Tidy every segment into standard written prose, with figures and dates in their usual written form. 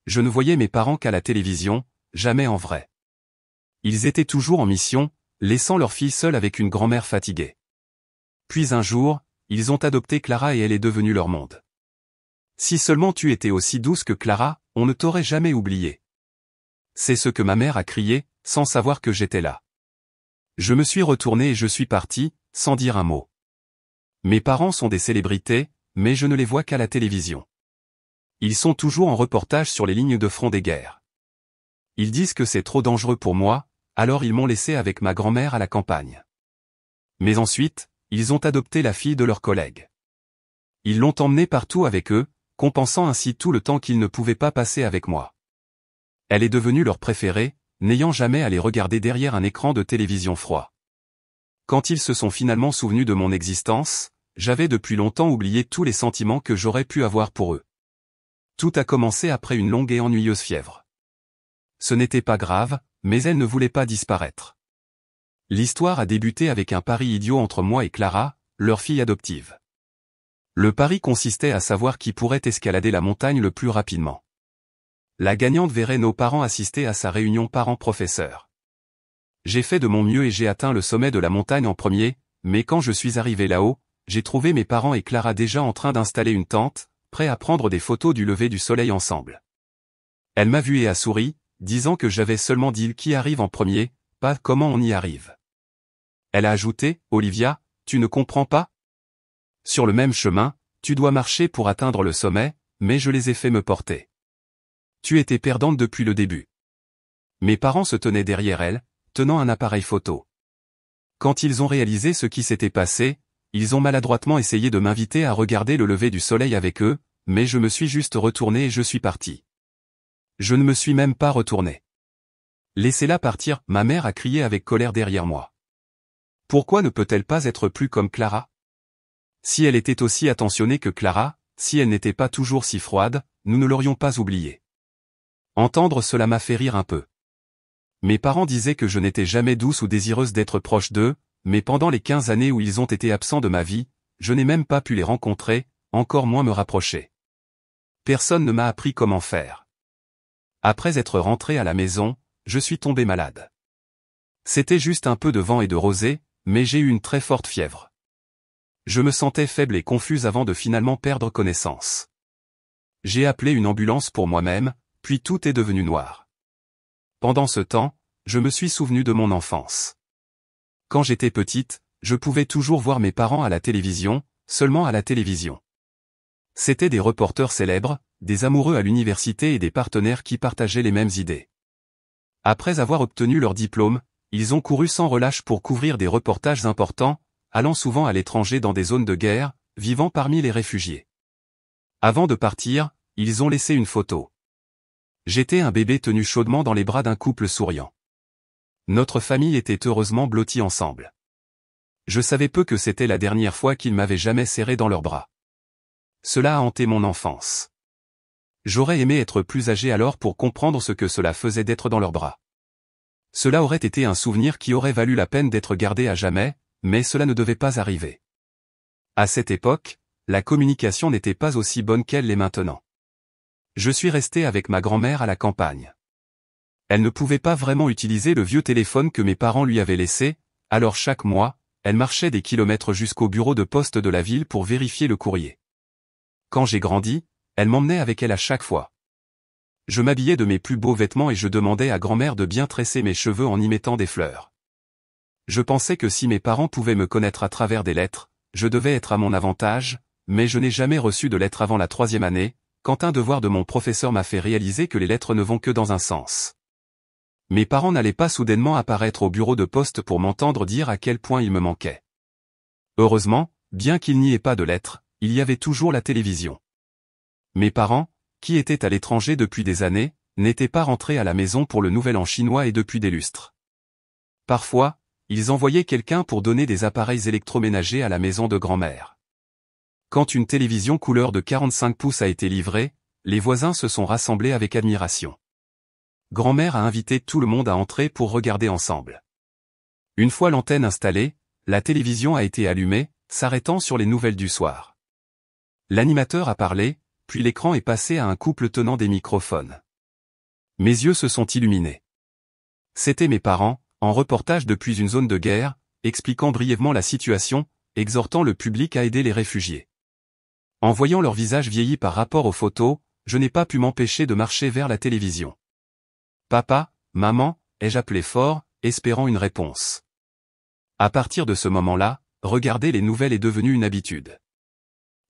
Je ne voyais mes parents qu'à la télévision, jamais en vrai. Ils étaient toujours en mission, laissant leur fille seule avec une grand-mère fatiguée. Puis un jour, ils ont adopté Clara et elle est devenue leur monde. Si seulement tu étais aussi douce que Clara, on ne t'aurait jamais oublié. C'est ce que ma mère a crié, sans savoir que j'étais là. Je me suis retourné et je suis parti, sans dire un mot. Mes parents sont des célébrités, mais je ne les vois qu'à la télévision. Ils sont toujours en reportage sur les lignes de front des guerres. Ils disent que c'est trop dangereux pour moi, alors ils m'ont laissé avec ma grand-mère à la campagne. Mais ensuite, ils ont adopté la fille de leur collègue. Ils l'ont emmenée partout avec eux, compensant ainsi tout le temps qu'ils ne pouvaient pas passer avec moi. Elle est devenue leur préférée, n'ayant jamais à les regarder derrière un écran de télévision froid. Quand ils se sont finalement souvenus de mon existence, j'avais depuis longtemps oublié tous les sentiments que j'aurais pu avoir pour eux. Tout a commencé après une longue et ennuyeuse fièvre. Ce n'était pas grave, mais elle ne voulait pas disparaître. L'histoire a débuté avec un pari idiot entre moi et Clara, leur fille adoptive. Le pari consistait à savoir qui pourrait escalader la montagne le plus rapidement. La gagnante verrait nos parents assister à sa réunion parents-professeurs. J'ai fait de mon mieux et j'ai atteint le sommet de la montagne en premier, mais quand je suis arrivé là-haut, j'ai trouvé mes parents et Clara déjà en train d'installer une tente, prêts à prendre des photos du lever du soleil ensemble. Elle m'a vu et a souri, disant que j'avais seulement dit qui arrive en premier, pas comment on y arrive. Elle a ajouté, « Olivia, tu ne comprends pas ? Sur le même chemin, tu dois marcher pour atteindre le sommet, mais je les ai fait me porter. Tu étais perdante depuis le début. » Mes parents se tenaient derrière elle, tenant un appareil photo. Quand ils ont réalisé ce qui s'était passé, ils ont maladroitement essayé de m'inviter à regarder le lever du soleil avec eux, mais je me suis juste retourné et je suis parti. Je ne me suis même pas retourné. Laissez-la partir, ma mère a crié avec colère derrière moi. Pourquoi ne peut-elle pas être plus comme Clara ? Si elle était aussi attentionnée que Clara, si elle n'était pas toujours si froide, nous ne l'aurions pas oubliée. Entendre cela m'a fait rire un peu. Mes parents disaient que je n'étais jamais douce ou désireuse d'être proche d'eux, mais pendant les 15 années où ils ont été absents de ma vie, je n'ai même pas pu les rencontrer, encore moins me rapprocher. Personne ne m'a appris comment faire. Après être rentré à la maison, je suis tombé malade. C'était juste un peu de vent et de rosée, mais j'ai eu une très forte fièvre. Je me sentais faible et confuse avant de finalement perdre connaissance. J'ai appelé une ambulance pour moi-même, puis tout est devenu noir. Pendant ce temps, je me suis souvenu de mon enfance. Quand j'étais petite, je pouvais toujours voir mes parents à la télévision, seulement à la télévision. C'étaient des reporters célèbres, des amoureux à l'université et des partenaires qui partageaient les mêmes idées. Après avoir obtenu leur diplôme, ils ont couru sans relâche pour couvrir des reportages importants, allant souvent à l'étranger dans des zones de guerre, vivant parmi les réfugiés. Avant de partir, ils ont laissé une photo. J'étais un bébé tenu chaudement dans les bras d'un couple souriant. Notre famille était heureusement blottie ensemble. Je savais peu que c'était la dernière fois qu'ils m'avaient jamais serré dans leurs bras. Cela a hanté mon enfance. J'aurais aimé être plus âgé alors pour comprendre ce que cela faisait d'être dans leurs bras. Cela aurait été un souvenir qui aurait valu la peine d'être gardé à jamais, mais cela ne devait pas arriver. À cette époque, la communication n'était pas aussi bonne qu'elle l'est maintenant. Je suis resté avec ma grand-mère à la campagne. Elle ne pouvait pas vraiment utiliser le vieux téléphone que mes parents lui avaient laissé, alors chaque mois, elle marchait des kilomètres jusqu'au bureau de poste de la ville pour vérifier le courrier. Quand j'ai grandi, elle m'emmenait avec elle à chaque fois. Je m'habillais de mes plus beaux vêtements et je demandais à grand-mère de bien tresser mes cheveux en y mettant des fleurs. Je pensais que si mes parents pouvaient me connaître à travers des lettres, je devais être à mon avantage, mais je n'ai jamais reçu de lettres avant la 3e année, quand un devoir de mon professeur m'a fait réaliser que les lettres ne vont que dans un sens. Mes parents n'allaient pas soudainement apparaître au bureau de poste pour m'entendre dire à quel point ils me manquaient. Heureusement, bien qu'il n'y ait pas de lettres, il y avait toujours la télévision. Mes parents, qui étaient à l'étranger depuis des années, n'étaient pas rentrés à la maison pour le Nouvel An chinois et depuis des lustres. Parfois, ils envoyaient quelqu'un pour donner des appareils électroménagers à la maison de grand-mère. Quand une télévision couleur de 45 pouces a été livrée, les voisins se sont rassemblés avec admiration. Grand-mère a invité tout le monde à entrer pour regarder ensemble. Une fois l'antenne installée, la télévision a été allumée, s'arrêtant sur les nouvelles du soir. L'animateur a parlé, puis l'écran est passé à un couple tenant des microphones. Mes yeux se sont illuminés. C'étaient mes parents, en reportage depuis une zone de guerre, expliquant brièvement la situation, exhortant le public à aider les réfugiés. En voyant leur visage vieilli par rapport aux photos, je n'ai pas pu m'empêcher de marcher vers la télévision. Papa, maman, ai-je appelé fort, espérant une réponse. À partir de ce moment-là, regarder les nouvelles est devenu une habitude.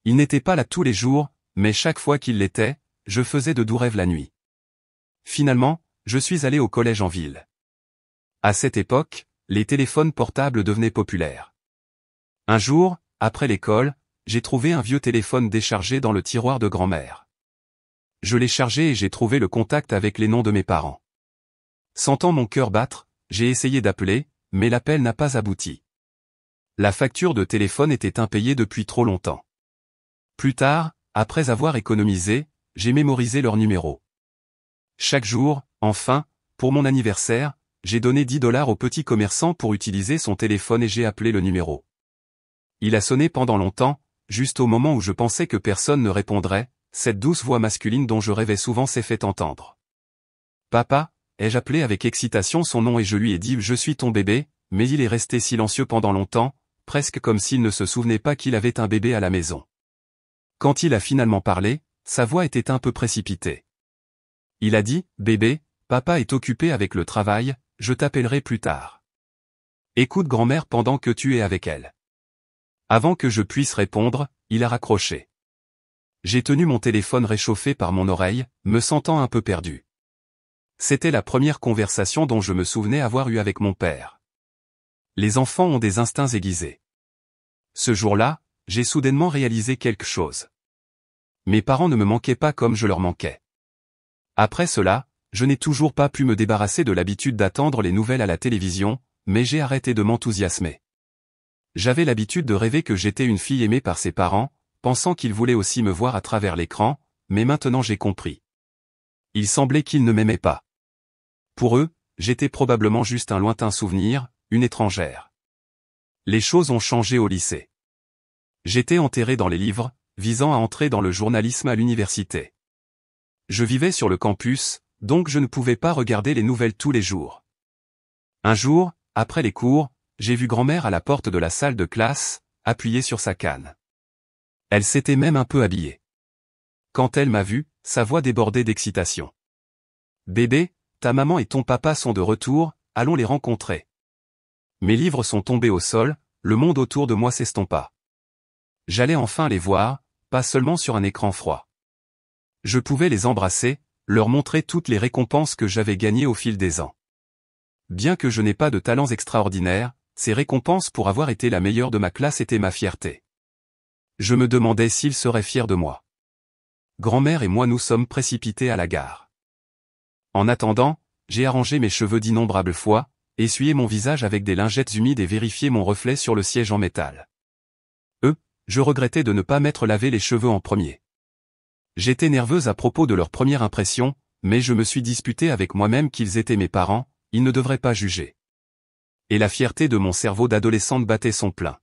Ils n'étaient pas là tous les jours, mais chaque fois qu'ils l'étaient, je faisais de doux rêves la nuit. Finalement, je suis allé au collège en ville. À cette époque, les téléphones portables devenaient populaires. Un jour, après l'école, j'ai trouvé un vieux téléphone déchargé dans le tiroir de grand-mère. Je l'ai chargé et j'ai trouvé le contact avec les noms de mes parents. Sentant mon cœur battre, j'ai essayé d'appeler, mais l'appel n'a pas abouti. La facture de téléphone était impayée depuis trop longtemps. Plus tard, après avoir économisé, j'ai mémorisé leur numéro. Chaque jour, enfin, pour mon anniversaire, j'ai donné 10 $ au petit commerçant pour utiliser son téléphone et j'ai appelé le numéro. Il a sonné pendant longtemps, juste au moment où je pensais que personne ne répondrait, cette douce voix masculine dont je rêvais souvent s'est fait entendre. Papa, ai-je appelé avec excitation son nom et je lui ai dit « Je suis ton bébé », mais il est resté silencieux pendant longtemps, presque comme s'il ne se souvenait pas qu'il avait un bébé à la maison. Quand il a finalement parlé, sa voix était un peu précipitée. Il a dit « Bébé, papa est occupé avec le travail, je t'appellerai plus tard. Écoute grand-mère pendant que tu es avec elle. » Avant que je puisse répondre, il a raccroché. J'ai tenu mon téléphone réchauffé par mon oreille, me sentant un peu perdu. C'était la première conversation dont je me souvenais avoir eu avec mon père. Les enfants ont des instincts aiguisés. Ce jour-là, j'ai soudainement réalisé quelque chose. Mes parents ne me manquaient pas comme je leur manquais. Après cela, je n'ai toujours pas pu me débarrasser de l'habitude d'attendre les nouvelles à la télévision, mais j'ai arrêté de m'enthousiasmer. J'avais l'habitude de rêver que j'étais une fille aimée par ses parents, pensant qu'ils voulaient aussi me voir à travers l'écran, mais maintenant j'ai compris. Il semblait qu'ils ne m'aimaient pas. Pour eux, j'étais probablement juste un lointain souvenir, une étrangère. Les choses ont changé au lycée. J'étais enterré dans les livres, visant à entrer dans le journalisme à l'université. Je vivais sur le campus, donc je ne pouvais pas regarder les nouvelles tous les jours. Un jour, après les cours, j'ai vu grand-mère à la porte de la salle de classe, appuyée sur sa canne. Elle s'était même un peu habillée. Quand elle m'a vu, sa voix débordait d'excitation. « Bébé, ta maman et ton papa sont de retour, allons les rencontrer. » Mes livres sont tombés au sol, le monde autour de moi s'estompa. J'allais enfin les voir, pas seulement sur un écran froid. Je pouvais les embrasser, leur montrer toutes les récompenses que j'avais gagnées au fil des ans. Bien que je n'ai pas de talents extraordinaires, ces récompenses pour avoir été la meilleure de ma classe étaient ma fierté. Je me demandais s'ils seraient fiers de moi. Grand-mère et moi nous sommes précipités à la gare. En attendant, j'ai arrangé mes cheveux d'innombrables fois, essuyé mon visage avec des lingettes humides et vérifié mon reflet sur le siège en métal. Je regrettais de ne pas m'être lavé les cheveux en premier. J'étais nerveuse à propos de leur première impression, mais je me suis disputé avec moi-même qu'ils étaient mes parents, ils ne devraient pas juger. Et la fierté de mon cerveau d'adolescente battait son plein.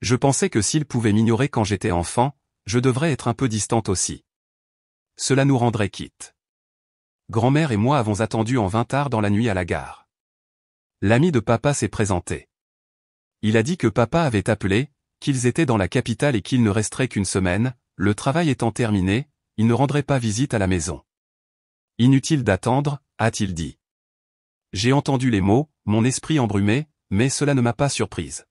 Je pensais que s'ils pouvaient m'ignorer quand j'étais enfant, je devrais être un peu distante aussi. Cela nous rendrait quittes. Grand-mère et moi avons attendu en vain tard dans la nuit à la gare. L'ami de papa s'est présenté. Il a dit que papa avait appelé, qu'ils étaient dans la capitale et qu'il ne resterait qu'une semaine, le travail étant terminé, il ne rendrait pas visite à la maison. Inutile d'attendre, a-t-il dit. J'ai entendu les mots, mon esprit embrumé, mais cela ne m'a pas surprise.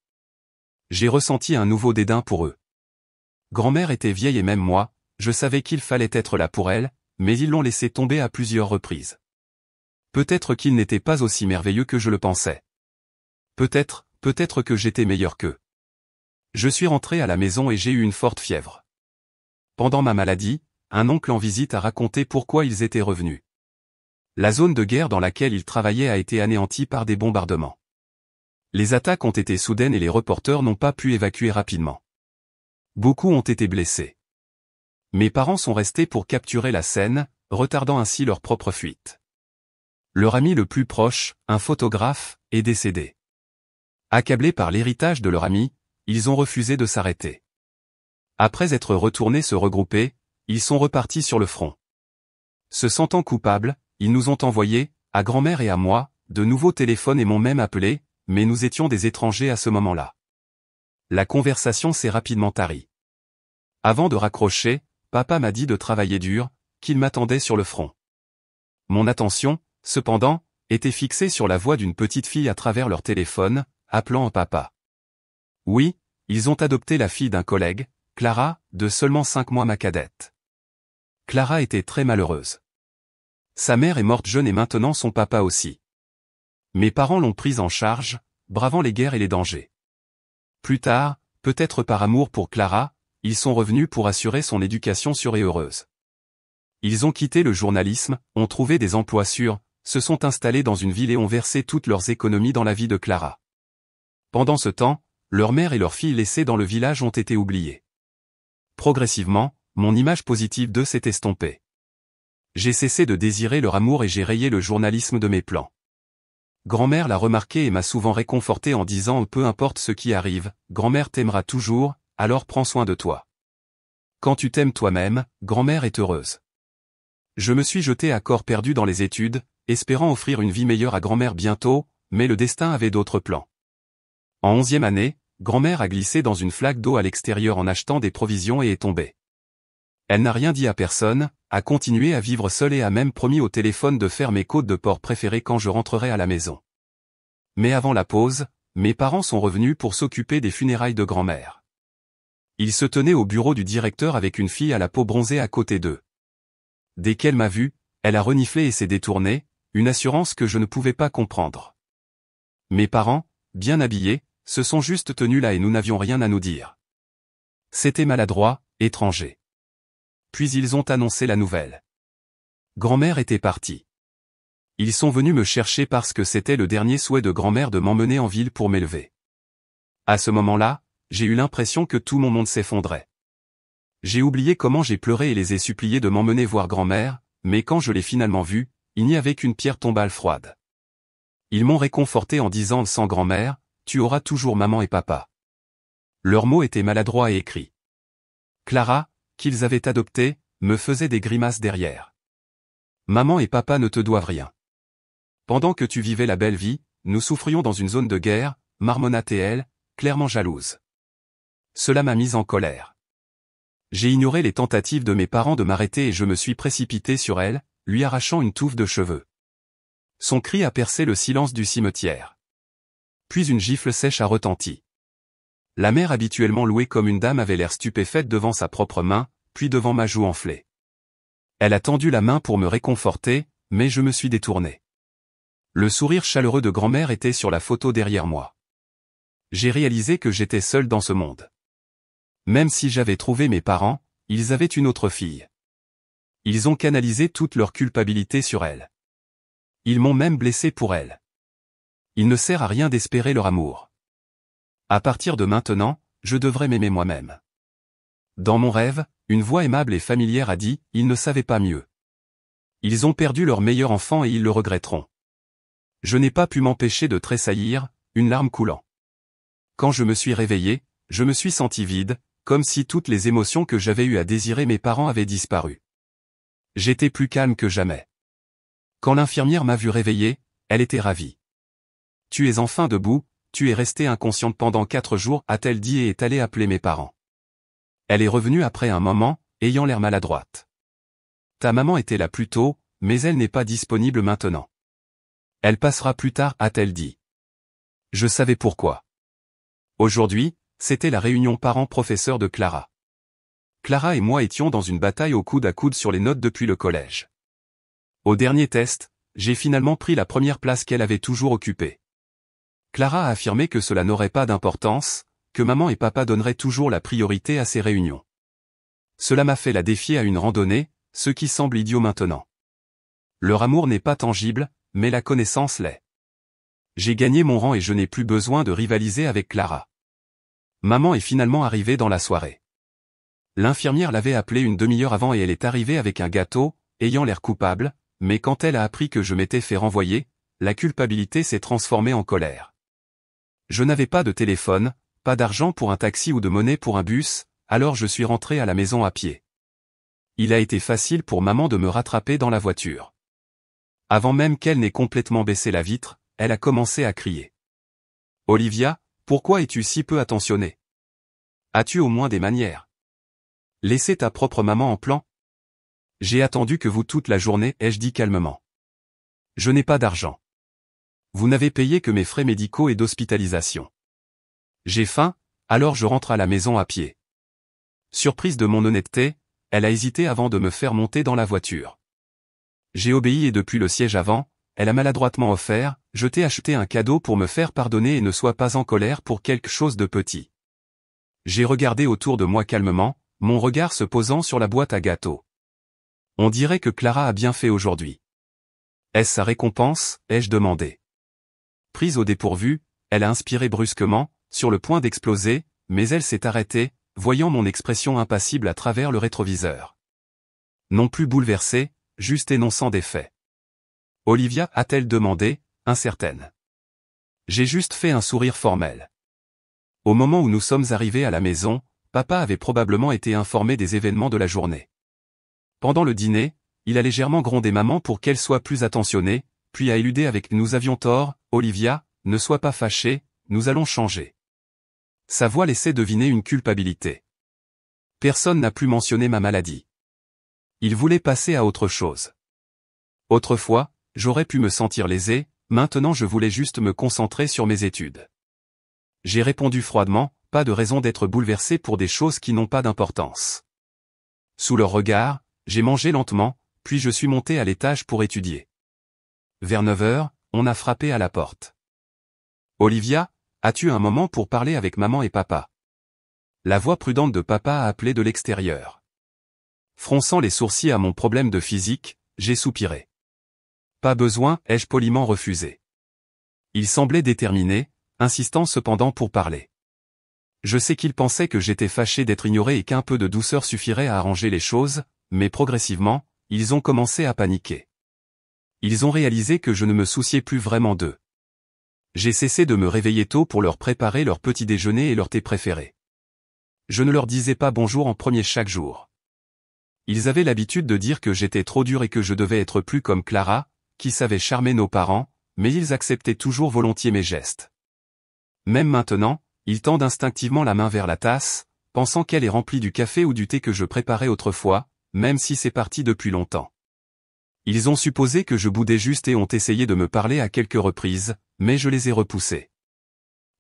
J'ai ressenti un nouveau dédain pour eux. Grand-mère était vieille et même moi, je savais qu'il fallait être là pour elle, mais ils l'ont laissé tomber à plusieurs reprises. Peut-être qu'il n'était pas aussi merveilleux que je le pensais. Peut-être que j'étais meilleur qu'eux. Je suis rentré à la maison et j'ai eu une forte fièvre. Pendant ma maladie, un oncle en visite a raconté pourquoi ils étaient revenus. La zone de guerre dans laquelle ils travaillaient a été anéantie par des bombardements. Les attaques ont été soudaines et les reporters n'ont pas pu évacuer rapidement. Beaucoup ont été blessés. Mes parents sont restés pour capturer la scène, retardant ainsi leur propre fuite. Leur ami le plus proche, un photographe, est décédé. Accablés par l'héritage de leur ami, ils ont refusé de s'arrêter. Après être retournés se regrouper, ils sont repartis sur le front. Se sentant coupables, ils nous ont envoyé, à grand-mère et à moi, de nouveaux téléphones et m'ont même appelé, mais nous étions des étrangers à ce moment-là. La conversation s'est rapidement tarie. Avant de raccrocher, papa m'a dit de travailler dur, qu'il m'attendait sur le front. Mon attention, cependant, était fixée sur la voix d'une petite fille à travers leur téléphone, appelant en papa. Oui, ils ont adopté la fille d'un collègue, Clara, de seulement 5 mois ma cadette. Clara était très malheureuse. Sa mère est morte jeune et maintenant son papa aussi. Mes parents l'ont prise en charge, bravant les guerres et les dangers. Plus tard, peut-être par amour pour Clara, ils sont revenus pour assurer son éducation sûre et heureuse. Ils ont quitté le journalisme, ont trouvé des emplois sûrs, se sont installés dans une ville et ont versé toutes leurs économies dans la vie de Clara. Pendant ce temps, leur mère et leur fille laissées dans le village ont été oubliées. Progressivement, mon image positive d'eux s'est estompée. J'ai cessé de désirer leur amour et j'ai rayé le journalisme de mes plans. Grand-mère l'a remarqué et m'a souvent réconforté en disant « Peu importe ce qui arrive, grand-mère t'aimera toujours, alors prends soin de toi. » Quand tu t'aimes toi-même, grand-mère est heureuse. Je me suis jeté à corps perdu dans les études, espérant offrir une vie meilleure à grand-mère bientôt, mais le destin avait d'autres plans. En 11e année, grand-mère a glissé dans une flaque d'eau à l'extérieur en achetant des provisions et est tombée. Elle n'a rien dit à personne, a continué à vivre seule et a même promis au téléphone de faire mes côtes de porc préférées quand je rentrerai à la maison. Mais avant la pause, mes parents sont revenus pour s'occuper des funérailles de grand-mère. Ils se tenaient au bureau du directeur avec une fille à la peau bronzée à côté d'eux. Dès qu'elle m'a vu, elle a reniflé et s'est détournée, une assurance que je ne pouvais pas comprendre. Mes parents, bien habillés, se sont juste tenus là et nous n'avions rien à nous dire. C'était maladroit, étranger. Puis ils ont annoncé la nouvelle. Grand-mère était partie. Ils sont venus me chercher parce que c'était le dernier souhait de grand-mère de m'emmener en ville pour m'élever. À ce moment-là, j'ai eu l'impression que tout mon monde s'effondrait. J'ai oublié comment j'ai pleuré et les ai suppliés de m'emmener voir grand-mère, mais quand je l'ai finalement vue, il n'y avait qu'une pierre tombale froide. Ils m'ont réconforté en disant sans grand-mère, tu auras toujours maman et papa. Leurs mots étaient maladroits et écrits. Clara, qu'ils avaient adoptée, me faisait des grimaces derrière. Maman et papa ne te doivent rien. Pendant que tu vivais la belle vie, nous souffrions dans une zone de guerre, marmonnait-elle, clairement jalouse. Cela m'a mise en colère. J'ai ignoré les tentatives de mes parents de m'arrêter et je me suis précipité sur elle, lui arrachant une touffe de cheveux. Son cri a percé le silence du cimetière. Puis une gifle sèche a retenti. La mère habituellement louée comme une dame avait l'air stupéfaite devant sa propre main, puis devant ma joue enflée. Elle a tendu la main pour me réconforter, mais je me suis détourné. Le sourire chaleureux de grand-mère était sur la photo derrière moi. J'ai réalisé que j'étais seul dans ce monde. Même si j'avais trouvé mes parents, ils avaient une autre fille. Ils ont canalisé toute leur culpabilité sur elle. Ils m'ont même blessé pour elle. Il ne sert à rien d'espérer leur amour. À partir de maintenant, je devrais m'aimer moi-même. Dans mon rêve, une voix aimable et familière a dit, ils ne savaient pas mieux. Ils ont perdu leur meilleur enfant et ils le regretteront. Je n'ai pas pu m'empêcher de tressaillir, une larme coulant. Quand je me suis réveillé, je me suis senti vide, comme si toutes les émotions que j'avais eues à désirer mes parents avaient disparu. J'étais plus calme que jamais. Quand l'infirmière m'a vu réveillé, elle était ravie. Tu es enfin debout, tu es restée inconsciente pendant 4 jours, a-t-elle dit et est allée appeler mes parents. Elle est revenue après un moment, ayant l'air maladroite. Ta maman était là plus tôt, mais elle n'est pas disponible maintenant. Elle passera plus tard, a-t-elle dit. Je savais pourquoi. Aujourd'hui, c'était la réunion parents-professeurs de Clara. Clara et moi étions dans une bataille au coude à coude sur les notes depuis le collège. Au dernier test, j'ai finalement pris la première place qu'elle avait toujours occupée. Clara a affirmé que cela n'aurait pas d'importance, que maman et papa donneraient toujours la priorité à ces réunions. Cela m'a fait la défier à une randonnée, ce qui semble idiot maintenant. Leur amour n'est pas tangible, mais la connaissance l'est. J'ai gagné mon rang et je n'ai plus besoin de rivaliser avec Clara. Maman est finalement arrivée dans la soirée. L'infirmière l'avait appelée une demi-heure avant et elle est arrivée avec un gâteau, ayant l'air coupable, mais quand elle a appris que je m'étais fait renvoyer, la culpabilité s'est transformée en colère. Je n'avais pas de téléphone, pas d'argent pour un taxi ou de monnaie pour un bus, alors je suis rentré à la maison à pied. Il a été facile pour maman de me rattraper dans la voiture. Avant même qu'elle n'ait complètement baissé la vitre, elle a commencé à crier. « Olivia, pourquoi es-tu si peu attentionnée? As-tu au moins des manières? Laissez ta propre maman en plan? J'ai attendu que vous toute la journée, ai-je dit calmement. Je n'ai pas d'argent. Vous n'avez payé que mes frais médicaux et d'hospitalisation. J'ai faim, alors je rentre à la maison à pied. » Surprise de mon honnêteté, elle a hésité avant de me faire monter dans la voiture. J'ai obéi et depuis le siège avant, elle a maladroitement offert, je t'ai acheté un cadeau pour me faire pardonner et ne sois pas en colère pour quelque chose de petit. J'ai regardé autour de moi calmement, mon regard se posant sur la boîte à gâteaux. On dirait que Clara a bien fait aujourd'hui. Est-ce sa récompense, ai-je demandé. Prise au dépourvu, elle a inspiré brusquement, sur le point d'exploser, mais elle s'est arrêtée, voyant mon expression impassible à travers le rétroviseur. Non plus bouleversée, juste énonçant des faits. Olivia, a-t-elle demandé, incertaine. J'ai juste fait un sourire formel. Au moment où nous sommes arrivés à la maison, papa avait probablement été informé des événements de la journée. Pendant le dîner, il a légèrement grondé maman pour qu'elle soit plus attentionnée, puis a éludé avec « Nous avions tort, Olivia, ne sois pas fâchée, nous allons changer. » Sa voix laissait deviner une culpabilité. Personne n'a plus mentionné ma maladie. Il voulait passer à autre chose. Autrefois, j'aurais pu me sentir lésé, maintenant je voulais juste me concentrer sur mes études. J'ai répondu froidement, pas de raison d'être bouleversé pour des choses qui n'ont pas d'importance. Sous leur regard, j'ai mangé lentement, puis je suis monté à l'étage pour étudier. Vers 9 heures, on a frappé à la porte. « Olivia, as-tu un moment pour parler avec maman et papa ?» La voix prudente de papa a appelé de l'extérieur. Fronçant les sourcils à mon problème de physique, j'ai soupiré. « Pas besoin, ai-je poliment refusé. » Il semblait déterminé, insistant cependant pour parler. Je sais qu'il pensait que j'étais fâché d'être ignoré et qu'un peu de douceur suffirait à arranger les choses, mais progressivement, ils ont commencé à paniquer. Ils ont réalisé que je ne me souciais plus vraiment d'eux. J'ai cessé de me réveiller tôt pour leur préparer leur petit déjeuner et leur thé préféré. Je ne leur disais pas bonjour en premier chaque jour. Ils avaient l'habitude de dire que j'étais trop dur et que je devais être plus comme Clara, qui savait charmer nos parents, mais ils acceptaient toujours volontiers mes gestes. Même maintenant, ils tendent instinctivement la main vers la tasse, pensant qu'elle est remplie du café ou du thé que je préparais autrefois, même si c'est parti depuis longtemps. Ils ont supposé que je boudais juste et ont essayé de me parler à quelques reprises, mais je les ai repoussés.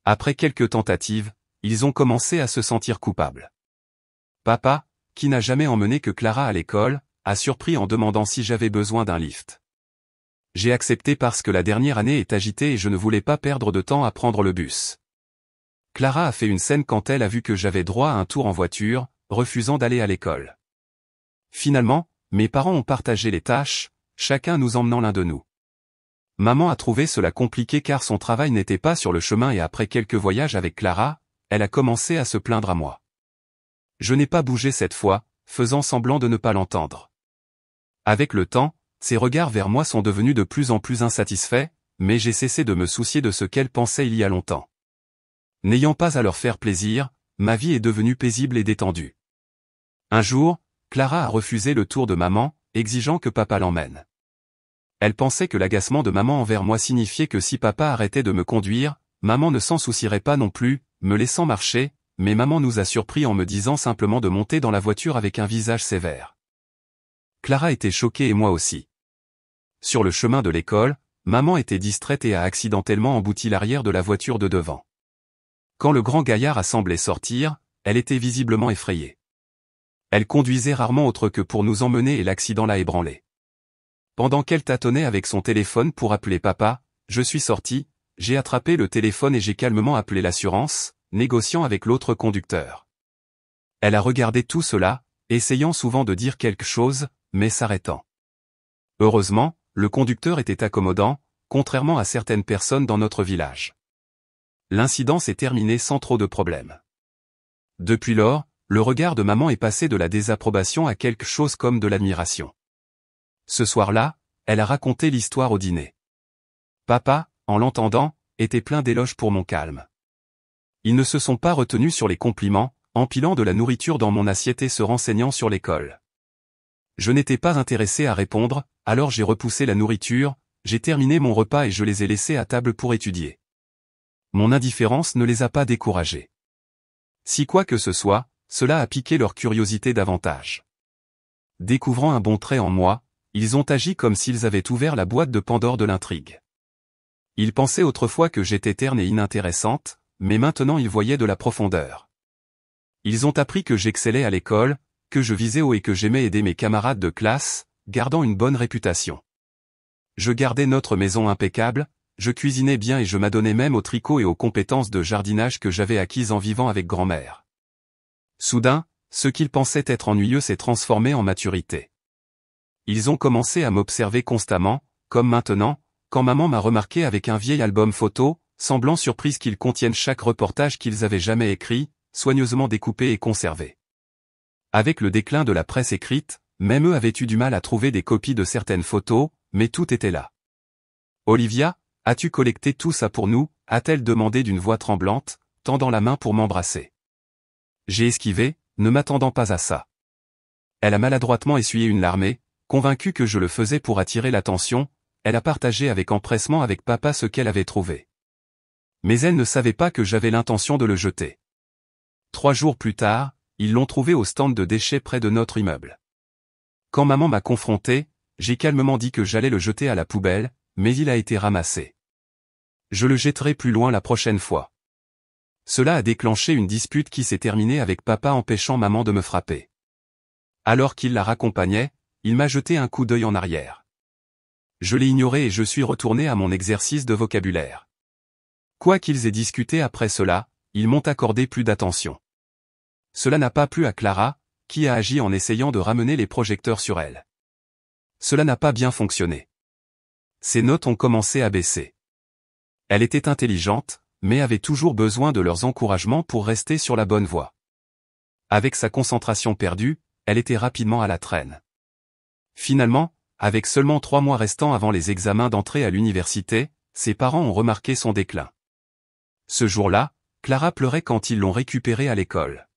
Après quelques tentatives, ils ont commencé à se sentir coupables. Papa, qui n'a jamais emmené que Clara à l'école, a surpris en demandant si j'avais besoin d'un lift. J'ai accepté parce que la dernière année est agitée et je ne voulais pas perdre de temps à prendre le bus. Clara a fait une scène quand elle a vu que j'avais droit à un tour en voiture, refusant d'aller à l'école. Finalement, mes parents ont partagé les tâches, chacun nous emmenant l'un de nous. Maman a trouvé cela compliqué car son travail n'était pas sur le chemin et après quelques voyages avec Clara, elle a commencé à se plaindre à moi. Je n'ai pas bougé cette fois, faisant semblant de ne pas l'entendre. Avec le temps, ses regards vers moi sont devenus de plus en plus insatisfaits, mais j'ai cessé de me soucier de ce qu'elle pensait il y a longtemps. N'ayant pas à leur faire plaisir, ma vie est devenue paisible et détendue. Un jour, Clara a refusé le tour de maman, exigeant que papa l'emmène. Elle pensait que l'agacement de maman envers moi signifiait que si papa arrêtait de me conduire, maman ne s'en soucierait pas non plus, me laissant marcher, mais maman nous a surpris en me disant simplement de monter dans la voiture avec un visage sévère. Clara était choquée et moi aussi. Sur le chemin de l'école, maman était distraite et a accidentellement embouti l'arrière de la voiture de devant. Quand le grand gaillard a semblé sortir, elle était visiblement effrayée. Elle conduisait rarement autre que pour nous emmener et l'accident l'a ébranlée. Pendant qu'elle tâtonnait avec son téléphone pour appeler papa, je suis sorti, j'ai attrapé le téléphone et j'ai calmement appelé l'assurance, négociant avec l'autre conducteur. Elle a regardé tout cela, essayant souvent de dire quelque chose, mais s'arrêtant. Heureusement, le conducteur était accommodant, contrairement à certaines personnes dans notre village. L'incident s'est terminé sans trop de problèmes. Depuis lors, le regard de maman est passé de la désapprobation à quelque chose comme de l'admiration. Ce soir-là, elle a raconté l'histoire au dîner. Papa, en l'entendant, était plein d'éloges pour mon calme. Ils ne se sont pas retenus sur les compliments, empilant de la nourriture dans mon assiette et se renseignant sur l'école. Je n'étais pas intéressé à répondre, alors j'ai repoussé la nourriture, j'ai terminé mon repas et je les ai laissés à table pour étudier. Mon indifférence ne les a pas découragés. Si quoi que ce soit, cela a piqué leur curiosité davantage. Découvrant un bon trait en moi, ils ont agi comme s'ils avaient ouvert la boîte de Pandore de l'intrigue. Ils pensaient autrefois que j'étais terne et inintéressante, mais maintenant ils voyaient de la profondeur. Ils ont appris que j'excellais à l'école, que je visais haut et que j'aimais aider mes camarades de classe, gardant une bonne réputation. Je gardais notre maison impeccable, je cuisinais bien et je m'adonnais même au tricot et aux compétences de jardinage que j'avais acquises en vivant avec grand-mère. Soudain, ce qu'ils pensaient être ennuyeux s'est transformé en maturité. Ils ont commencé à m'observer constamment, comme maintenant, quand maman m'a remarqué avec un vieil album photo, semblant surprise qu'ils contiennent chaque reportage qu'ils avaient jamais écrit, soigneusement découpé et conservé. Avec le déclin de la presse écrite, même eux avaient eu du mal à trouver des copies de certaines photos, mais tout était là. « Olivia, as-tu collecté tout ça pour nous ?» a-t-elle demandé d'une voix tremblante, tendant la main pour m'embrasser. J'ai esquivé, ne m'attendant pas à ça. Elle a maladroitement essuyé une larmée, convaincue que je le faisais pour attirer l'attention, elle a partagé avec empressement avec papa ce qu'elle avait trouvé. Mais elle ne savait pas que j'avais l'intention de le jeter. 3 jours plus tard, ils l'ont trouvé au stand de déchets près de notre immeuble. Quand maman m'a confronté, j'ai calmement dit que j'allais le jeter à la poubelle, mais il a été ramassé. Je le jetterai plus loin la prochaine fois. Cela a déclenché une dispute qui s'est terminée avec papa empêchant maman de me frapper. Alors qu'il la raccompagnait, il m'a jeté un coup d'œil en arrière. Je l'ai ignoré et je suis retourné à mon exercice de vocabulaire. Quoi qu'ils aient discuté après cela, ils m'ont accordé plus d'attention. Cela n'a pas plu à Clara, qui a agi en essayant de ramener les projecteurs sur elle. Cela n'a pas bien fonctionné. Ses notes ont commencé à baisser. Elle était intelligente, mais avait toujours besoin de leurs encouragements pour rester sur la bonne voie. Avec sa concentration perdue, elle était rapidement à la traîne. Finalement, avec seulement 3 mois restants avant les examens d'entrée à l'université, ses parents ont remarqué son déclin. Ce jour-là, Clara pleurait quand ils l'ont récupérée à l'école.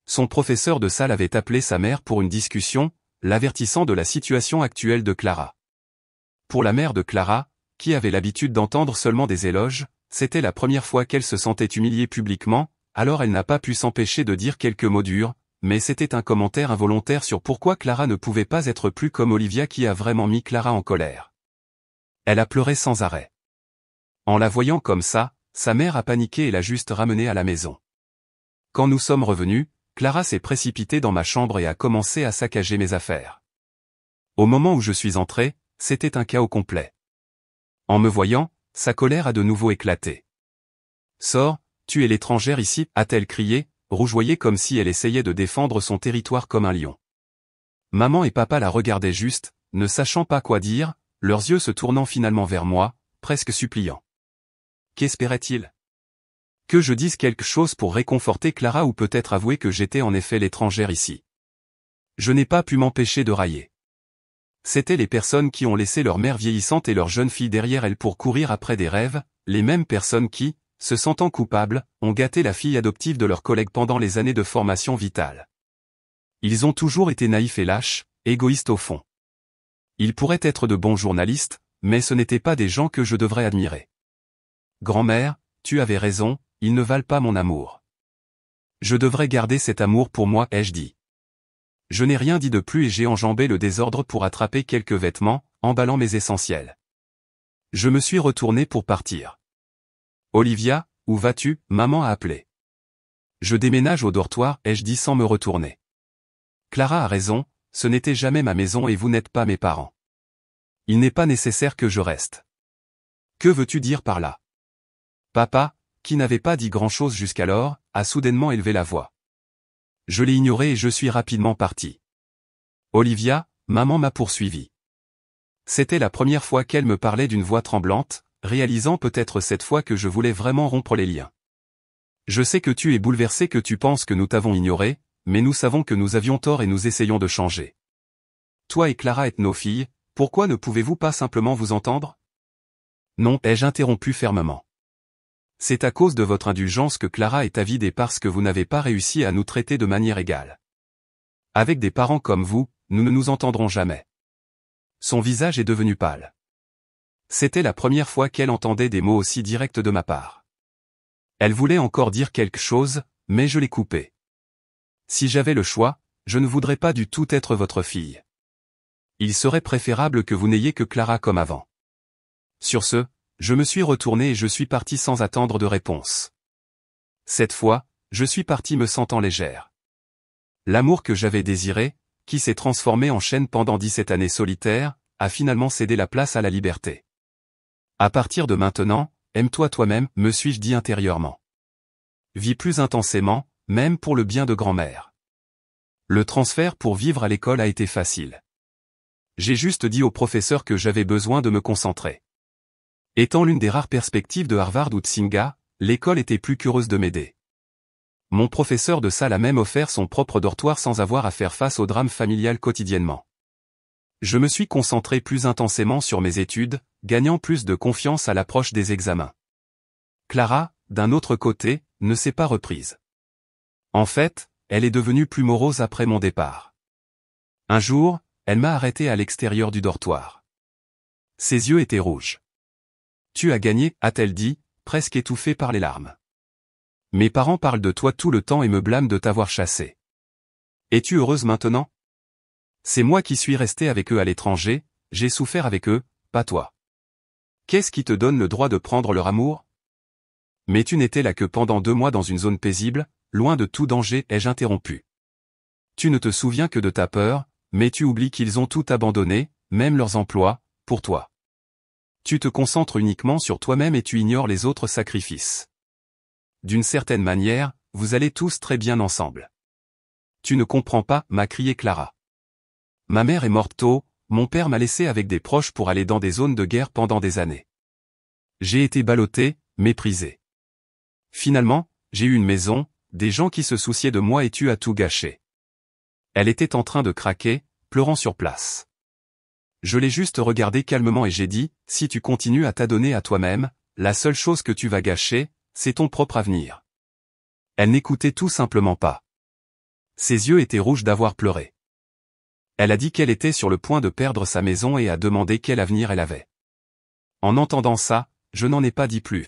Son professeur de salle avait appelé sa mère pour une discussion, l'avertissant de la situation actuelle de Clara. Pour la mère de Clara, qui avait l'habitude d'entendre seulement des éloges, c'était la première fois qu'elle se sentait humiliée publiquement, alors elle n'a pas pu s'empêcher de dire quelques mots durs, mais c'était un commentaire involontaire sur pourquoi Clara ne pouvait pas être plus comme Olivia qui a vraiment mis Clara en colère. Elle a pleuré sans arrêt. En la voyant comme ça, sa mère a paniqué et l'a juste ramenée à la maison. Quand nous sommes revenus, Clara s'est précipitée dans ma chambre et a commencé à saccager mes affaires. Au moment où je suis entré, c'était un chaos complet. En me voyant, sa colère a de nouveau éclaté. « Sors, tu es l'étrangère ici » a-t-elle crié, rougeoyée comme si elle essayait de défendre son territoire comme un lion. Maman et papa la regardaient juste, ne sachant pas quoi dire, leurs yeux se tournant finalement vers moi, presque suppliants. Qu'espérait-il ? Que je dise quelque chose pour réconforter Clara ou peut-être avouer que j'étais en effet l'étrangère ici. Je n'ai pas pu m'empêcher de railler. C'étaient les personnes qui ont laissé leur mère vieillissante et leur jeune fille derrière elles pour courir après des rêves, les mêmes personnes qui, se sentant coupables, ont gâté la fille adoptive de leurs collègues pendant les années de formation vitale. Ils ont toujours été naïfs et lâches, égoïstes au fond. Ils pourraient être de bons journalistes, mais ce n'étaient pas des gens que je devrais admirer. Grand-mère, tu avais raison, ils ne valent pas mon amour. Je devrais garder cet amour pour moi, ai-je dit. Je n'ai rien dit de plus et j'ai enjambé le désordre pour attraper quelques vêtements, emballant mes essentiels. Je me suis retourné pour partir. Olivia, où vas-tu ? Maman a appelé. Je déménage au dortoir, ai-je dit sans me retourner. Clara a raison, ce n'était jamais ma maison et vous n'êtes pas mes parents. Il n'est pas nécessaire que je reste. Que veux-tu dire par là ? Papa, qui n'avait pas dit grand-chose jusqu'alors, a soudainement élevé la voix. Je l'ai ignoré et je suis rapidement parti. Olivia, maman m'a poursuivi. C'était la première fois qu'elle me parlait d'une voix tremblante, réalisant peut-être cette fois que je voulais vraiment rompre les liens. Je sais que tu es bouleversé, que tu penses que nous t'avons ignoré, mais nous savons que nous avions tort et nous essayons de changer. Toi et Clara êtes nos filles, pourquoi ne pouvez-vous pas simplement vous entendre ? Non, ai-je interrompu fermement. C'est à cause de votre indulgence que Clara est avide et parce que vous n'avez pas réussi à nous traiter de manière égale. Avec des parents comme vous, nous ne nous entendrons jamais. Son visage est devenu pâle. C'était la première fois qu'elle entendait des mots aussi directs de ma part. Elle voulait encore dire quelque chose, mais je l'ai coupé. Si j'avais le choix, je ne voudrais pas du tout être votre fille. Il serait préférable que vous n'ayez que Clara comme avant. Sur ce, je me suis retourné et je suis parti sans attendre de réponse. Cette fois, je suis parti me sentant légère. L'amour que j'avais désiré, qui s'est transformé en chaîne pendant 17 années solitaires, a finalement cédé la place à la liberté. À partir de maintenant, aime-toi toi-même, me suis-je dit intérieurement. Vis plus intensément, même pour le bien de grand-mère. Le transfert pour vivre à l'école a été facile. J'ai juste dit au professeur que j'avais besoin de me concentrer. Étant l'une des rares perspectives de Harvard ou de Singa, l'école était plus qu'heureuse de m'aider. Mon professeur de salle a même offert son propre dortoir sans avoir à faire face au drame familial quotidiennement. Je me suis concentré plus intensément sur mes études, gagnant plus de confiance à l'approche des examens. Clara, d'un autre côté, ne s'est pas reprise. En fait, elle est devenue plus morose après mon départ. Un jour, elle m'a arrêté à l'extérieur du dortoir. Ses yeux étaient rouges. « Tu as gagné » a-t-elle dit, presque étouffée par les larmes. « Mes parents parlent de toi tout le temps et me blâment de t'avoir chassée. Es-tu heureuse maintenant ? C'est moi qui suis restée avec eux à l'étranger, j'ai souffert avec eux, pas toi. Qu'est-ce qui te donne le droit de prendre leur amour ? Mais tu n'étais là que pendant 2 mois dans une zone paisible, loin de tout danger, ai-je interrompu. Tu ne te souviens que de ta peur, mais tu oublies qu'ils ont tout abandonné, même leurs emplois, pour toi. Tu te concentres uniquement sur toi-même et tu ignores les autres sacrifices. D'une certaine manière, vous allez tous très bien ensemble. Tu ne comprends pas, m'a crié Clara. Ma mère est morte tôt, mon père m'a laissé avec des proches pour aller dans des zones de guerre pendant des années. J'ai été ballotté, méprisé. Finalement, j'ai eu une maison, des gens qui se souciaient de moi et tu as tout gâché. Elle était en train de craquer, pleurant sur place. Je l'ai juste regardé calmement et j'ai dit, si tu continues à t'adonner à toi-même, la seule chose que tu vas gâcher, c'est ton propre avenir. Elle n'écoutait tout simplement pas. Ses yeux étaient rouges d'avoir pleuré. Elle a dit qu'elle était sur le point de perdre sa maison et a demandé quel avenir elle avait. En entendant ça, je n'en ai pas dit plus.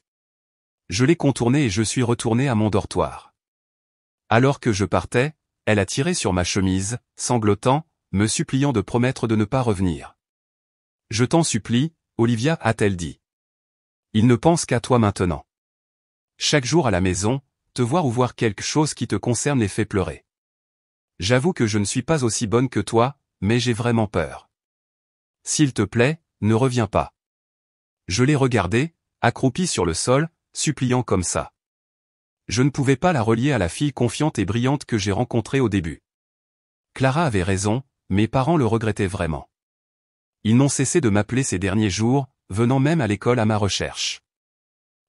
Je l'ai contournée et je suis retourné à mon dortoir. Alors que je partais, elle a tiré sur ma chemise, sanglotant, me suppliant de promettre de ne pas revenir. Je t'en supplie, Olivia, a-t-elle dit. Il ne pense qu'à toi maintenant. Chaque jour à la maison, te voir ou voir quelque chose qui te concerne les fait pleurer. J'avoue que je ne suis pas aussi bonne que toi, mais j'ai vraiment peur. S'il te plaît, ne reviens pas. Je l'ai regardée, accroupie sur le sol, suppliant comme ça. Je ne pouvais pas la relier à la fille confiante et brillante que j'ai rencontrée au début. Clara avait raison, mes parents le regrettaient vraiment. Ils n'ont cessé de m'appeler ces derniers jours, venant même à l'école à ma recherche.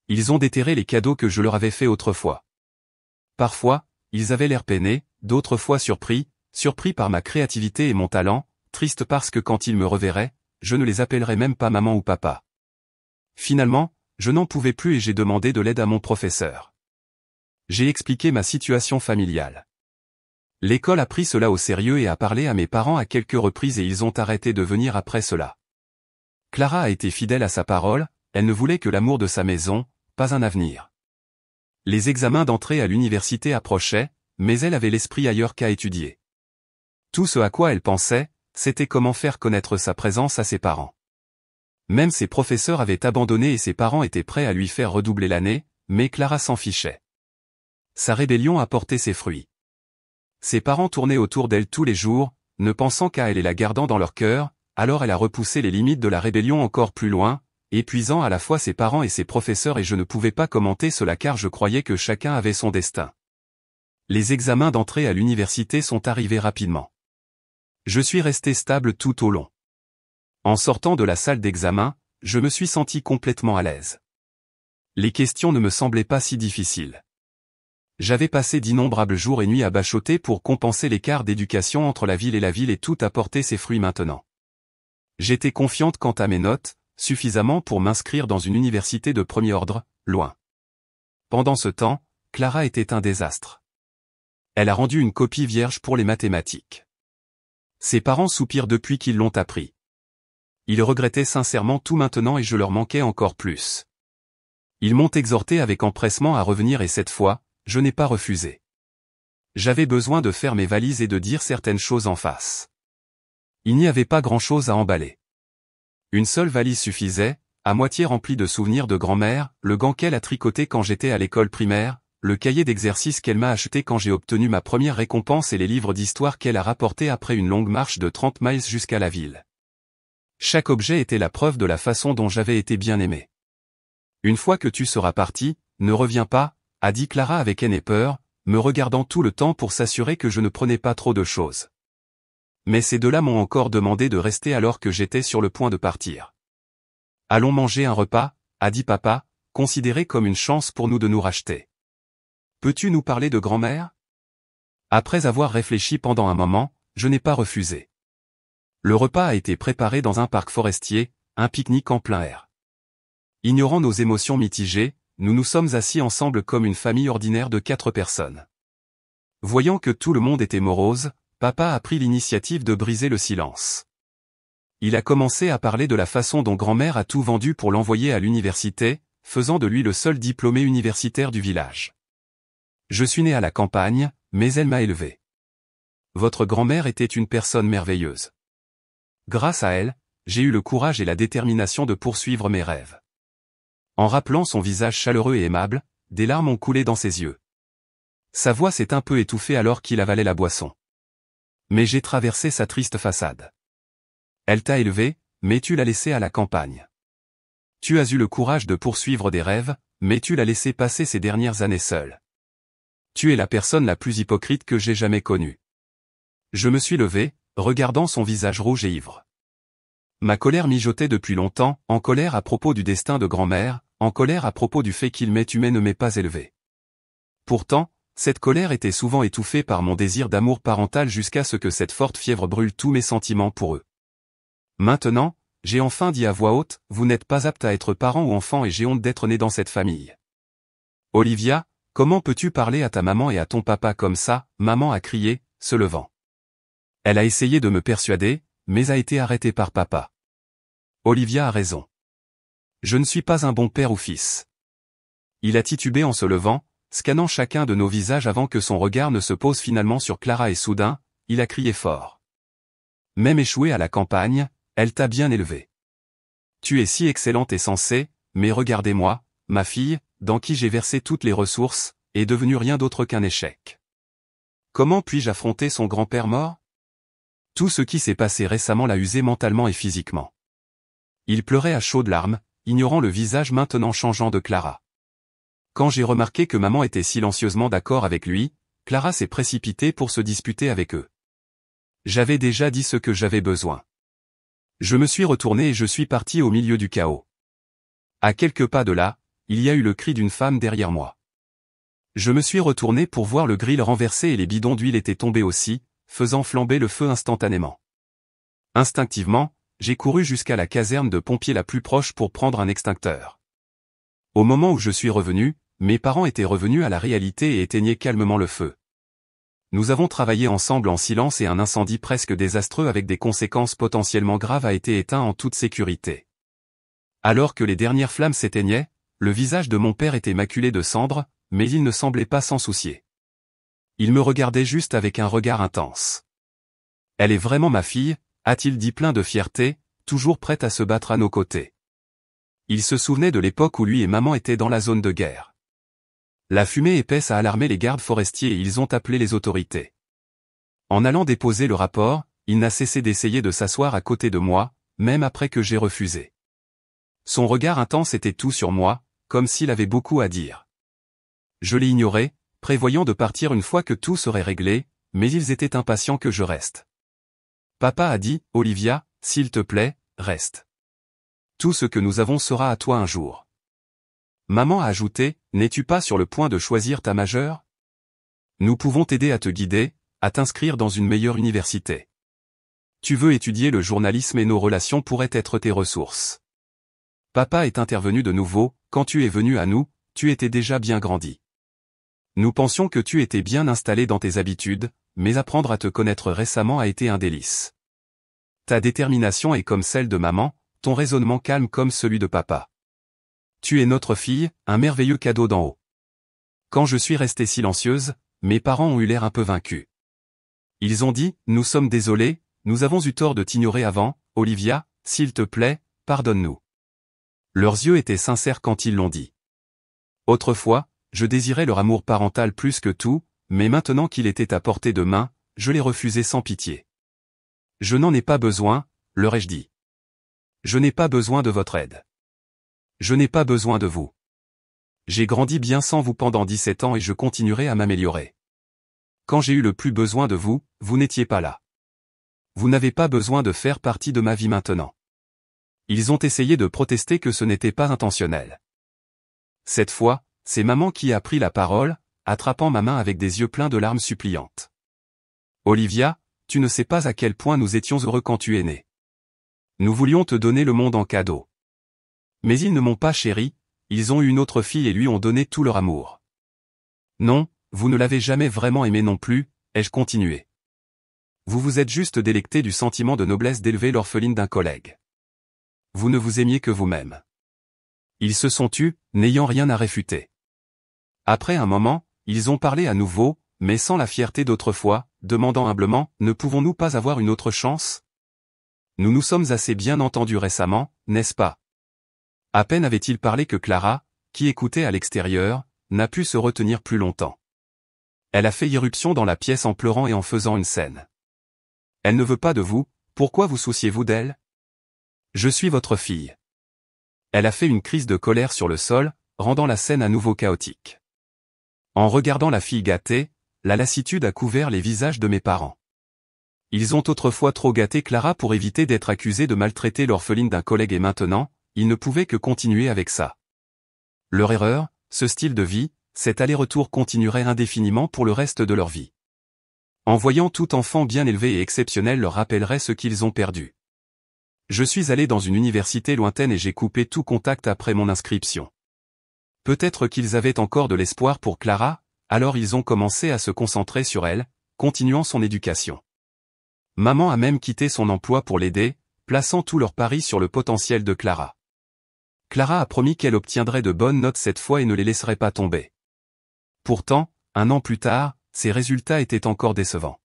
Ils ont déterré les cadeaux que je leur avais faits autrefois. Parfois, ils avaient l'air peinés, d'autres fois surpris par ma créativité et mon talent, tristes parce que quand ils me reverraient, je ne les appellerais même pas maman ou papa. Finalement, je n'en pouvais plus et j'ai demandé de l'aide à mon professeur. J'ai expliqué ma situation familiale. L'école a pris cela au sérieux et a parlé à mes parents à quelques reprises et ils ont arrêté de venir après cela. Clara a été fidèle à sa parole, elle ne voulait que l'amour de sa maison, pas un avenir. Les examens d'entrée à l'université approchaient, mais elle avait l'esprit ailleurs qu'à étudier. Tout ce à quoi elle pensait, c'était comment faire connaître sa présence à ses parents. Même ses professeurs avaient abandonné et ses parents étaient prêts à lui faire redoubler l'année, mais Clara s'en fichait. Sa rébellion a porté ses fruits. Ses parents tournaient autour d'elle tous les jours, ne pensant qu'à elle et la gardant dans leur cœur, alors elle a repoussé les limites de la rébellion encore plus loin, épuisant à la fois ses parents et ses professeurs et je ne pouvais pas commenter cela car je croyais que chacun avait son destin. Les examens d'entrée à l'université sont arrivés rapidement. Je suis resté stable tout au long. En sortant de la salle d'examen, je me suis senti complètement à l'aise. Les questions ne me semblaient pas si difficiles. J'avais passé d'innombrables jours et nuits à bachoter pour compenser l'écart d'éducation entre la ville et tout a porté ses fruits maintenant. J'étais confiante quant à mes notes, suffisamment pour m'inscrire dans une université de premier ordre, loin. Pendant ce temps, Clara était un désastre. Elle a rendu une copie vierge pour les mathématiques. Ses parents soupirent depuis qu'ils l'ont appris. Ils regrettaient sincèrement tout maintenant et je leur manquais encore plus. Ils m'ont exhorté avec empressement à revenir et cette fois, je n'ai pas refusé. J'avais besoin de faire mes valises et de dire certaines choses en face. Il n'y avait pas grand-chose à emballer. Une seule valise suffisait, à moitié remplie de souvenirs de grand-mère, le gant qu'elle a tricoté quand j'étais à l'école primaire, le cahier d'exercice qu'elle m'a acheté quand j'ai obtenu ma première récompense et les livres d'histoire qu'elle a rapportés après une longue marche de 30 miles jusqu'à la ville. Chaque objet était la preuve de la façon dont j'avais été bien aimé. Une fois que tu seras parti, ne reviens pas, a dit Clara avec haine et peur, me regardant tout le temps pour s'assurer que je ne prenais pas trop de choses. Mais ces deux-là m'ont encore demandé de rester alors que j'étais sur le point de partir. Allons manger un repas, a dit papa, considéré comme une chance pour nous de nous racheter. Peux-tu nous parler de grand-mère? Après avoir réfléchi pendant un moment, je n'ai pas refusé. Le repas a été préparé dans un parc forestier, un pique-nique en plein air. Ignorant nos émotions mitigées, nous nous sommes assis ensemble comme une famille ordinaire de 4 personnes. Voyant que tout le monde était morose, papa a pris l'initiative de briser le silence. Il a commencé à parler de la façon dont grand-mère a tout vendu pour l'envoyer à l'université, faisant de lui le seul diplômé universitaire du village. Je suis né à la campagne, mais elle m'a élevé. Votre grand-mère était une personne merveilleuse. Grâce à elle, j'ai eu le courage et la détermination de poursuivre mes rêves. En rappelant son visage chaleureux et aimable, des larmes ont coulé dans ses yeux. Sa voix s'est un peu étouffée alors qu'il avalait la boisson. Mais j'ai traversé sa triste façade. Elle t'a élevé, mais tu l'as laissé à la campagne. Tu as eu le courage de poursuivre des rêves, mais tu l'as laissé passer ces dernières années seule. Tu es la personne la plus hypocrite que j'ai jamais connue. Je me suis levé, regardant son visage rouge et ivre. Ma colère mijotait depuis longtemps, en colère à propos du destin de grand-mère, en colère à propos du fait qu'il m'ait tué ne m'ait pas élevé. Pourtant, cette colère était souvent étouffée par mon désir d'amour parental jusqu'à ce que cette forte fièvre brûle tous mes sentiments pour eux. Maintenant, j'ai enfin dit à voix haute, vous n'êtes pas apte à être parent ou enfant et j'ai honte d'être né dans cette famille. Olivia, comment peux-tu parler à ta maman et à ton papa comme ça, maman a crié, se levant. Elle a essayé de me persuader, mais a été arrêtée par papa. Olivia a raison. Je ne suis pas un bon père ou fils. Il a titubé en se levant, scannant chacun de nos visages avant que son regard ne se pose finalement sur Clara et soudain, il a crié fort. Même échouée à la campagne, elle t'a bien élevé. Tu es si excellente et sensée, mais regardez-moi, ma fille, dans qui j'ai versé toutes les ressources, est devenue rien d'autre qu'un échec. Comment puis-je affronter son grand-père mort? Tout ce qui s'est passé récemment l'a usé mentalement et physiquement. Il pleurait à chaudes larmes, ignorant le visage maintenant changeant de Clara. Quand j'ai remarqué que maman était silencieusement d'accord avec lui, Clara s'est précipitée pour se disputer avec eux. J'avais déjà dit ce que j'avais besoin. Je me suis retourné et je suis parti au milieu du chaos. À quelques pas de là, il y a eu le cri d'une femme derrière moi. Je me suis retourné pour voir le grill renversé et les bidons d'huile étaient tombés aussi, faisant flamber le feu instantanément. Instinctivement, j'ai couru jusqu'à la caserne de pompiers la plus proche pour prendre un extincteur. Au moment où je suis revenu, mes parents étaient revenus à la réalité et éteignaient calmement le feu. Nous avons travaillé ensemble en silence et un incendie presque désastreux avec des conséquences potentiellement graves a été éteint en toute sécurité. Alors que les dernières flammes s'éteignaient, le visage de mon père était maculé de cendres, mais il ne semblait pas s'en soucier. Il me regardait juste avec un regard intense. Elle est vraiment ma fille, a-t-il dit plein de fierté, toujours prête à se battre à nos côtés. Il se souvenait de l'époque où lui et maman étaient dans la zone de guerre. La fumée épaisse a alarmé les gardes forestiers et ils ont appelé les autorités. En allant déposer le rapport, il n'a cessé d'essayer de s'asseoir à côté de moi, même après que j'ai refusé. Son regard intense était tout sur moi, comme s'il avait beaucoup à dire. Je l'ai ignoré, prévoyant de partir une fois que tout serait réglé, mais ils étaient impatients que je reste. Papa a dit, Olivia, s'il te plaît, reste. Tout ce que nous avons sera à toi un jour. Maman a ajouté, n'es-tu pas sur le point de choisir ta majeure? Nous pouvons t'aider à te guider, à t'inscrire dans une meilleure université. Tu veux étudier le journalisme et nos relations pourraient être tes ressources. Papa est intervenu de nouveau, quand tu es venu à nous, tu étais déjà bien grandi. Nous pensions que tu étais bien installé dans tes habitudes, mais apprendre à te connaître récemment a été un délice. Ta détermination est comme celle de maman, ton raisonnement calme comme celui de papa. Tu es notre fille, un merveilleux cadeau d'en haut. Quand je suis restée silencieuse, mes parents ont eu l'air un peu vaincus. Ils ont dit, nous sommes désolés, nous avons eu tort de t'ignorer avant, Olivia, s'il te plaît, pardonne-nous. Leurs yeux étaient sincères quand ils l'ont dit. Autrefois, je désirais leur amour parental plus que tout, mais maintenant qu'il était à portée de main, je les refusais sans pitié. Je n'en ai pas besoin, leur ai-je dit. Je n'ai pas besoin de votre aide. Je n'ai pas besoin de vous. J'ai grandi bien sans vous pendant 17 ans et je continuerai à m'améliorer. Quand j'ai eu le plus besoin de vous, vous n'étiez pas là. Vous n'avez pas besoin de faire partie de ma vie maintenant. Ils ont essayé de protester que ce n'était pas intentionnel. Cette fois, c'est maman qui a pris la parole, attrapant ma main avec des yeux pleins de larmes suppliantes. Olivia, tu ne sais pas à quel point nous étions heureux quand tu es née. Nous voulions te donner le monde en cadeau. Mais ils ne m'ont pas chérie, ils ont eu une autre fille et lui ont donné tout leur amour. Non, vous ne l'avez jamais vraiment aimé non plus, ai-je continué. Vous vous êtes juste délecté du sentiment de noblesse d'élever l'orpheline d'un collègue. Vous ne vous aimiez que vous-même. Ils se sont tus, n'ayant rien à réfuter. Après un moment, ils ont parlé à nouveau, mais sans la fierté d'autrefois, demandant humblement, ne pouvons-nous pas avoir une autre chance? Nous nous sommes assez bien entendus récemment, n'est-ce pas? À peine avait-il parlé que Clara, qui écoutait à l'extérieur, n'a pu se retenir plus longtemps. Elle a fait irruption dans la pièce en pleurant et en faisant une scène. Elle ne veut pas de vous, pourquoi vous souciez-vous d'elle? Je suis votre fille. Elle a fait une crise de colère sur le sol, rendant la scène à nouveau chaotique. En regardant la fille gâtée, la lassitude a couvert les visages de mes parents. Ils ont autrefois trop gâté Clara pour éviter d'être accusés de maltraiter l'orpheline d'un collègue et maintenant, ils ne pouvaient que continuer avec ça. Leur erreur, ce style de vie, cet aller-retour continuerait indéfiniment pour le reste de leur vie. En voyant tout enfant bien élevé et exceptionnel leur rappellerait ce qu'ils ont perdu. Je suis allé dans une université lointaine et j'ai coupé tout contact après mon inscription. Peut-être qu'ils avaient encore de l'espoir pour Clara, alors ils ont commencé à se concentrer sur elle, continuant son éducation. Maman a même quitté son emploi pour l'aider, plaçant tout leur pari sur le potentiel de Clara. Clara a promis qu'elle obtiendrait de bonnes notes cette fois et ne les laisserait pas tomber. Pourtant, 1 an plus tard, ses résultats étaient encore décevants.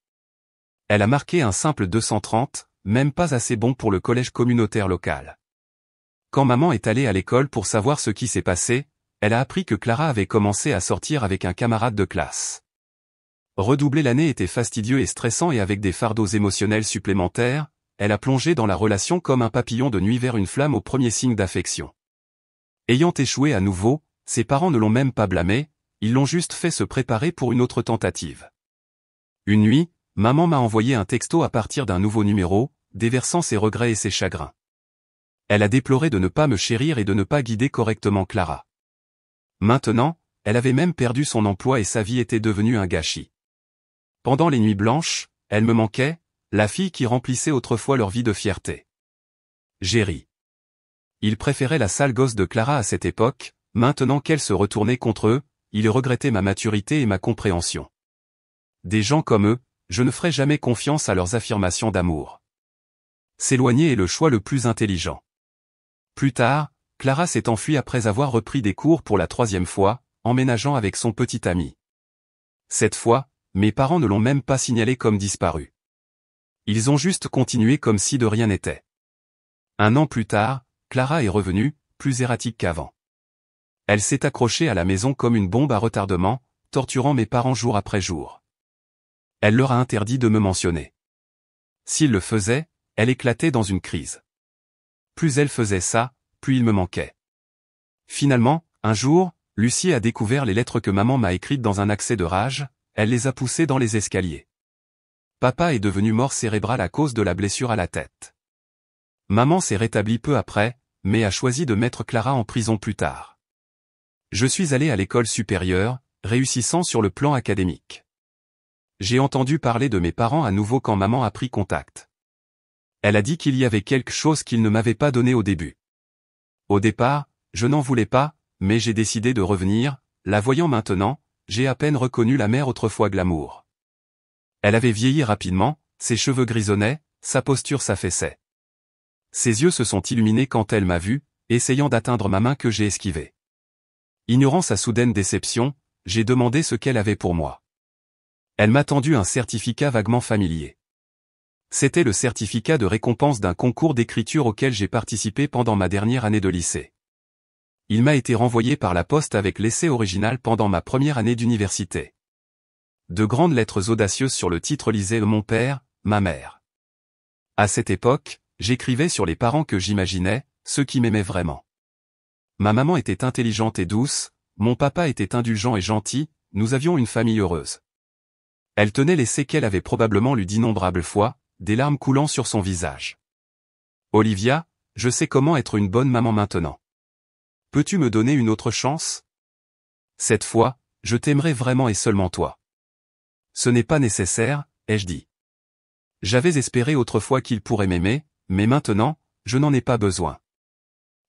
Elle a marqué un simple 230, même pas assez bon pour le collège communautaire local. Quand maman est allée à l'école pour savoir ce qui s'est passé, elle a appris que Clara avait commencé à sortir avec un camarade de classe. Redoubler l'année était fastidieux et stressant et avec des fardeaux émotionnels supplémentaires, elle a plongé dans la relation comme un papillon de nuit vers une flamme au premier signe d'affection. Ayant échoué à nouveau, ses parents ne l'ont même pas blâmé, ils l'ont juste fait se préparer pour une autre tentative. Une nuit, maman m'a envoyé un texto à partir d'un nouveau numéro, déversant ses regrets et ses chagrins. Elle a déploré de ne pas me chérir et de ne pas guider correctement Clara. Maintenant, elle avait même perdu son emploi et sa vie était devenue un gâchis. Pendant les nuits blanches, elle me manquait, la fille qui remplissait autrefois leur vie de fierté. J'ai ri. Ils préféraient la sale gosse de Clara à cette époque, maintenant qu'elle se retournait contre eux, ils regrettaient ma maturité et ma compréhension. Des gens comme eux, je ne ferai jamais confiance à leurs affirmations d'amour. S'éloigner est le choix le plus intelligent. Plus tard, Clara s'est enfuie après avoir repris des cours pour la 3e fois, emménageant avec son petit ami. Cette fois, mes parents ne l'ont même pas signalé comme disparu. Ils ont juste continué comme si de rien n'était. 1 an plus tard, Clara est revenue, plus erratique qu'avant. Elle s'est accrochée à la maison comme une bombe à retardement, torturant mes parents jour après jour. Elle leur a interdit de me mentionner. S'il le faisait, elle éclatait dans une crise. Plus elle faisait ça, plus il me manquait. Finalement, un jour, Lucie a découvert les lettres que maman m'a écrites dans un accès de rage, elle les a poussées dans les escaliers. Papa est devenu mort cérébral à cause de la blessure à la tête. Maman s'est rétablie peu après, mais a choisi de mettre Clara en prison plus tard. Je suis allé à l'école supérieure, réussissant sur le plan académique. J'ai entendu parler de mes parents à nouveau quand maman a pris contact. Elle a dit qu'il y avait quelque chose qu'ils ne m'avaient pas donné au début. Au départ, je n'en voulais pas, mais j'ai décidé de revenir, la voyant maintenant, j'ai à peine reconnu la mère autrefois glamour. Elle avait vieilli rapidement, ses cheveux grisonnaient, sa posture s'affaissait. Ses yeux se sont illuminés quand elle m'a vu, essayant d'atteindre ma main que j'ai esquivée. Ignorant sa soudaine déception, j'ai demandé ce qu'elle avait pour moi. Elle m'a tendu un certificat vaguement familier. C'était le certificat de récompense d'un concours d'écriture auquel j'ai participé pendant ma dernière année de lycée. Il m'a été renvoyé par la poste avec l'essai original pendant ma première année d'université. De grandes lettres audacieuses sur le titre lisaient « Mon père, ma mère ». À cette époque, j'écrivais sur les parents que j'imaginais, ceux qui m'aimaient vraiment. Ma maman était intelligente et douce, mon papa était indulgent et gentil, nous avions une famille heureuse. Elle tenait l'essai qu'elle avait probablement lu d'innombrables fois, des larmes coulant sur son visage. Olivia, je sais comment être une bonne maman maintenant. Peux-tu me donner une autre chance? Cette fois, je t'aimerai vraiment et seulement toi. Ce n'est pas nécessaire, ai-je dit. J'avais espéré autrefois qu'il pourrait m'aimer, mais maintenant, je n'en ai pas besoin.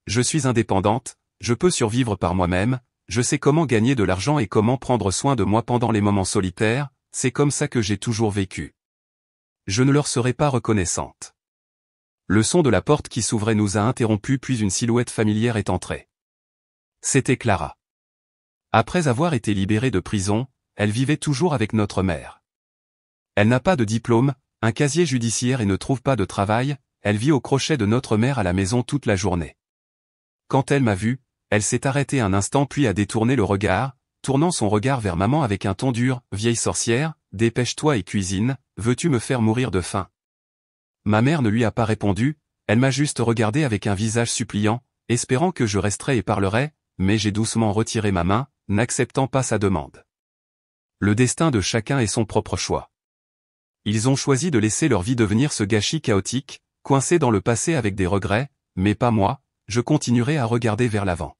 Je suis indépendante, je peux survivre par moi-même, je sais comment gagner de l'argent et comment prendre soin de moi pendant les moments solitaires, c'est comme ça que j'ai toujours vécu. Je ne leur serai pas reconnaissante. Le son de la porte qui s'ouvrait nous a interrompus puis une silhouette familière est entrée. C'était Clara. Après avoir été libérée de prison, elle vivait toujours avec notre mère. Elle n'a pas de diplôme, un casier judiciaire et ne trouve pas de travail, elle vit au crochet de notre mère à la maison toute la journée. Quand elle m'a vu, elle s'est arrêtée un instant puis a détourné le regard, tournant son regard vers maman avec un ton dur, « Vieille sorcière, dépêche-toi et cuisine, veux-tu me faire mourir de faim ?» Ma mère ne lui a pas répondu, elle m'a juste regardé avec un visage suppliant, espérant que je resterais et parlerais, mais j'ai doucement retiré ma main, n'acceptant pas sa demande. Le destin de chacun est son propre choix. Ils ont choisi de laisser leur vie devenir ce gâchis chaotique, coincé dans le passé avec des regrets, mais pas moi, je continuerai à regarder vers l'avant.